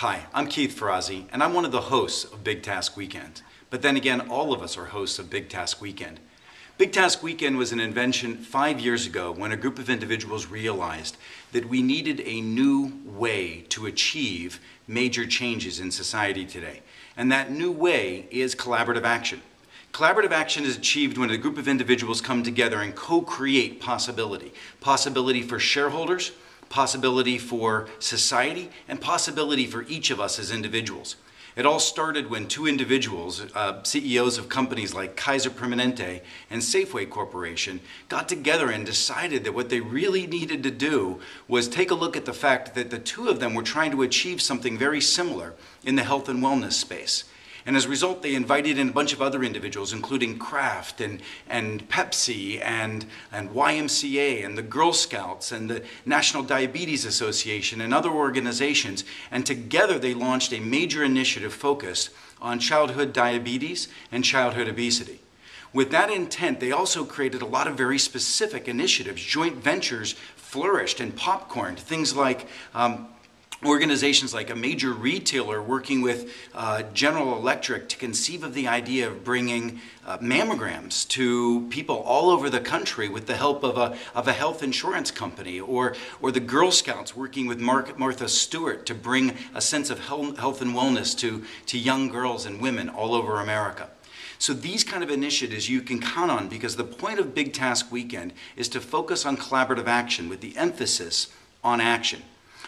Hi, I'm Keith Ferrazzi, and I'm one of the hosts of Big Task Weekend. But then again, all of us are hosts of Big Task Weekend. Big Task Weekend was an invention 5 years ago when a group of individuals realized that we needed a new way to achieve major changes in society today. And that new way is collaborative action. Collaborative action is achieved when a group of individuals come together and co-create possibility. Possibility for shareholders, possibility for society, and possibility for each of us as individuals. It all started when two individuals, CEOs of companies like Kaiser Permanente and Safeway Corporation, got together and decided that what they really needed to do was take a look at the fact that the two of them were trying to achieve something very similar in the health and wellness space. And as a result, they invited in a bunch of other individuals, including Kraft and Pepsi and YMCA and the Girl Scouts and the National Diabetes Association and other organizations. And together they launched a major initiative focused on childhood diabetes and childhood obesity. With that intent, they also created a lot of very specific initiatives. Joint ventures flourished and popcorned, things like organizations like a major retailer working with General Electric to conceive of the idea of bringing mammograms to people all over the country with the help of a health insurance company, or the Girl Scouts working with Martha Stewart to bring a sense of health and wellness to young girls and women all over America. So these kind of initiatives you can count on, because the point of Big Task Weekend is to focus on collaborative action with the emphasis on action.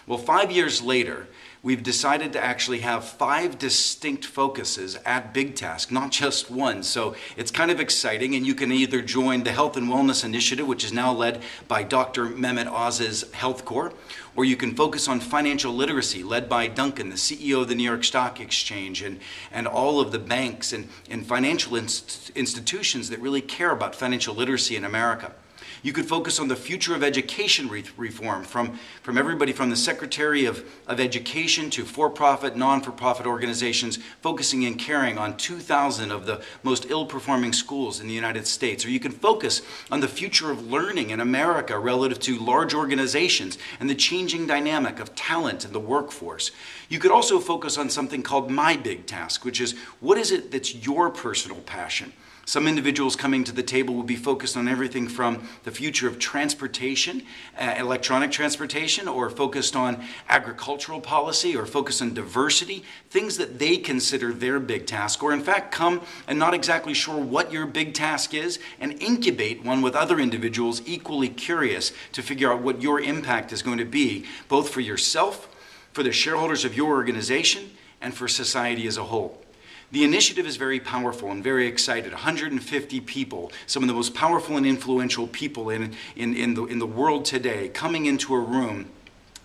Well, 5 years later, we've decided to actually have 5 distinct focuses at Big Task, not just one. So it's kind of exciting, and you can either join the Health and Wellness Initiative, which is now led by Dr. Mehmet Oz's Health Corps, or you can focus on financial literacy, led by Duncan, the CEO of the New York Stock Exchange, and all of the banks and financial institutions that really care about financial literacy in America. You could focus on the future of education reform from everybody from the Secretary of Education to for-profit, non-for-profit organizations focusing and caring on 2,000 of the most ill-performing schools in the United States. Or you can focus on the future of learning in America relative to large organizations and the changing dynamic of talent in the workforce. You could also focus on something called My Big Task, which is, what is it that's your personal passion? Some individuals coming to the table will be focused on everything from the future of transportation, electronic transportation, or focused on agricultural policy, or focused on diversity, things that they consider their big task, or in fact come and not exactly sure what your big task is, and incubate one with other individuals equally curious to figure out what your impact is going to be, both for yourself, for the shareholders of your organization, and for society as a whole. The initiative is very powerful and very excited. 150 people, some of the most powerful and influential people in the world today, coming into a room,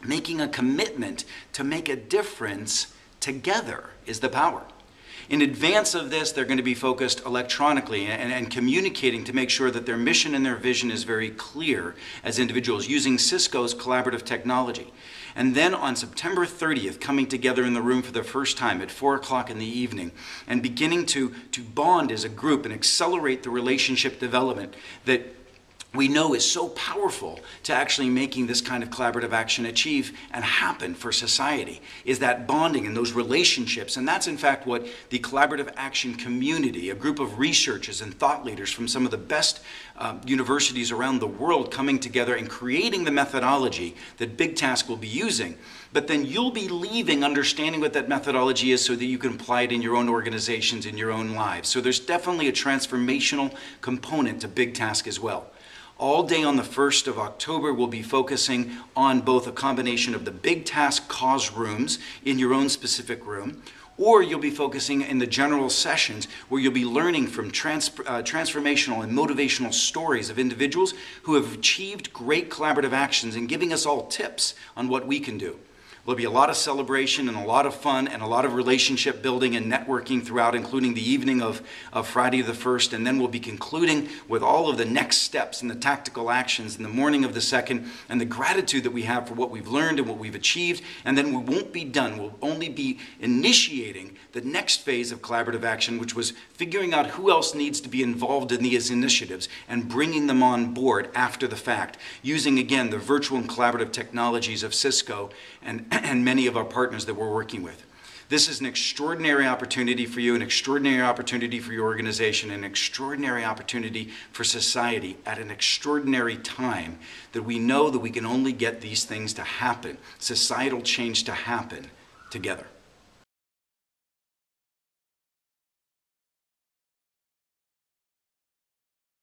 making a commitment to make a difference together is the power. In advance of this, they're going to be focused electronically and communicating to make sure that their mission and their vision is very clear as individuals using Cisco's collaborative technology. And then on September 30th, coming together in the room for the first time at 4 o'clock in the evening and beginning to bond as a group and accelerate the relationship development that we know is so powerful to actually making this kind of collaborative action achieve and happen for society, is that bonding and those relationships. And that's in fact what the collaborative action community, a group of researchers and thought leaders from some of the best universities around the world coming together and creating the methodology that Big Task will be using. But then you'll be leaving understanding what that methodology is so that you can apply it in your own organizations, in your own lives. So there's definitely a transformational component to Big Task as well. All day on the 1st of October, we'll be focusing on both a combination of the Big Task cause rooms in your own specific room, or you'll be focusing in the general sessions where you'll be learning from transformational and motivational stories of individuals who have achieved great collaborative actions and giving us all tips on what we can do. There'll be a lot of celebration and a lot of fun and a lot of relationship building and networking throughout, including the evening of Friday the 1st. And then we'll be concluding with all of the next steps and the tactical actions in the morning of the 2nd, and the gratitude that we have for what we've learned and what we've achieved. And then we won't be done. We'll only be initiating the next phase of collaborative action, which was figuring out who else needs to be involved in these initiatives and bringing them on board after the fact, using, again, the virtual and collaborative technologies of Cisco and and many of our partners that we're working with. This is an extraordinary opportunity for you, an extraordinary opportunity for your organization, an extraordinary opportunity for society at an extraordinary time that we know that we can only get these things to happen, societal change to happen, together.